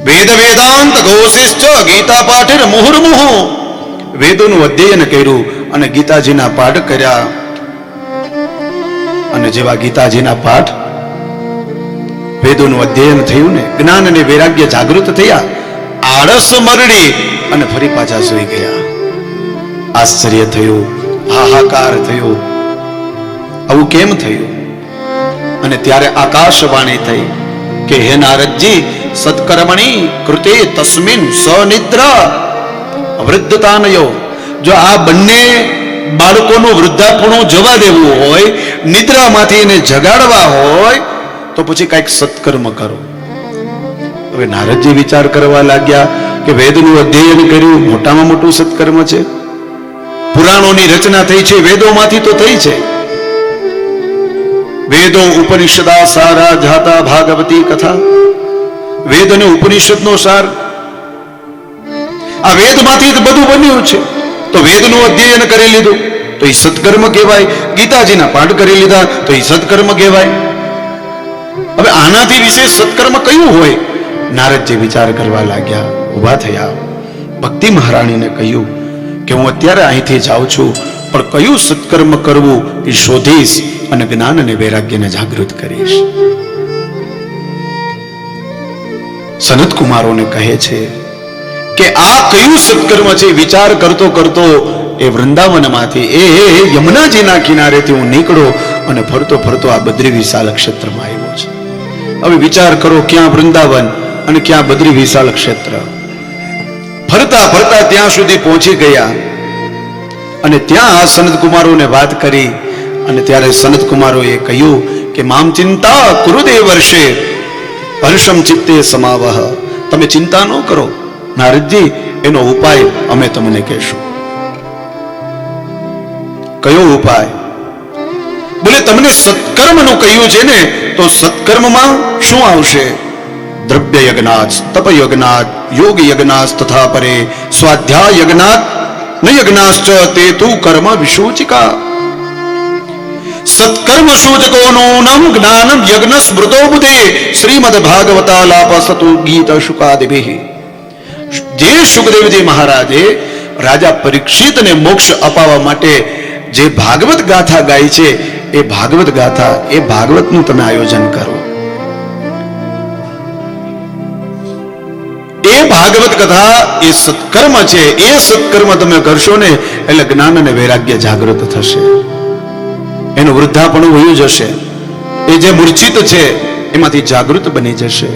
વેદ વેદાંત ઘોષિશ્ચ ગીતા પાઠે મુહુર્મુહુ. વેદોનું અધ્યયન કર્યું અને ગીતાજીના પાઠ કર્યા. અને જેવા ગીતાજીના પાઠ વેદોનું અધ્યયન થયું ને, જ્ઞાન અને વૈરાગ્ય જાગૃત થયા, આળસ મરડી અને ફરી પાછા સૂઈ ગયા. આશ્ચર્ય થયું, હાહાકાર થયો, આવું કેમ થયું? અને ત્યારે આકાશવાણી થઈ કે હે નારદજી, સત્કર્મણી કૃતે તસ્મિન સનિદ્રા વૃદ્ધતાનયો. જો આ બંને બાળકોનું વૃદ્ધાપણું જવા દેવું હોય, નિદ્રામાંથી એને જગાડવા હોય, તો પછી કઈક સત્કર્મ કરો. હવે નારદજી વિચાર કરવા લાગ્યા કે વેદનું અધ્યયન કર્યું મોટામાં મોટું સત્કર્મ છે. પુરાણોની રચના થઈ છે, વેદોમાંથી તો થઈ છે. વેદો ઉપનિષદા સારા જાતા ભાગવતી કથા. વેદ અને ઉપનિષદનો સાર, આ વેદમાંથી જ બધું બન્યું છે. તો વેદનું અધ્યયન કરી લીધું તો એ સત્કર્મ કહેવાય. ગીતાજીના પાઠ કરી લીધા તો એ સત્કર્મ કહેવાય. હવે આનાથી વિશેષ સત્કર્મ કયું હોય? નારદજી વિચાર કરવા લાગ્યા, ઉભા થયા, ભક્તિ મહારાણીને કહ્યું કે હું અત્યારે અહીંથી જાઉં છું, પણ કયું સત્કર્મ કરવું એ શોધીશ અને જ્ઞાન અને વૈરાગ્યને જાગૃત કરીશ. સનત કુમારોને કહે છે કે આ કયું સત્કર્મ છે? વિચાર કરતો કરતો એ વૃંદાવનમાંથી એ યમુનાજીના કિનારેથી હું નીકળો અને ફરતો ફરતો આ બદ્રી વિશાળ ક્ષેત્રમાં આવ્યો છે. હવે વિચાર કરો, ક્યાં વૃંદાવન અને ક્યાં બદ્રી વિશાળ ક્ષેત્ર. ફરતા ફરતા ત્યાં સુધી પહોંચી ગયા અને ત્યાં સનત કુમારોને વાત કરી. અને ત્યારે સનત કુમારોએ કહ્યું કે મામ ચિંતા કુરુદે વર્ષે હર્ષમ ચિત્તે સમાવહ. તમે ચિંતા ન કરો નારદજી, એનો ઉપાય અમે તમને કહેશું. કયો ઉપાય? બોલે તમને સત્કર્મનું કહ્યું છે ને, તો સત્કર્મમાં શું આવશે? દ્રવ્ય યજ્ઞાત, તપ યજ્ઞાત, યોગ યજ્ઞાત તથા પરે સ્વાધ્યાય યજ્ઞાત ન યજ્ઞાશ્ચ તે તુ કર્મ વિશોચિકા. સત્કર્મ સૂચકોનું જ્ઞાનમ યજ્ઞ સ્મૃતો બુધે શ્રીમદ ભાગવતા લાપસતુ ગીત શુકાદિભિઃ. જે સુખદેવજી મહારાજે રાજા પરીક્ષિતને મોક્ષ અપાવવા માટે જે ભાગવત ગાથા ગાઈ છે, એ ભાગવત ગાથા, એ ભાગવતનું તમે આયોજન કરો. એ ભાગવત કથા એ સત્કર્મ છે. એ સત્કર્મ તમે કરશો ને એટલે જ્ઞાન અને વૈરાગ્ય જાગૃત થશે. એનું વૃદ્ધાપણું વયું જશે. એ જે મૂર્છિત છે એમાંથી જાગૃત બની જશે.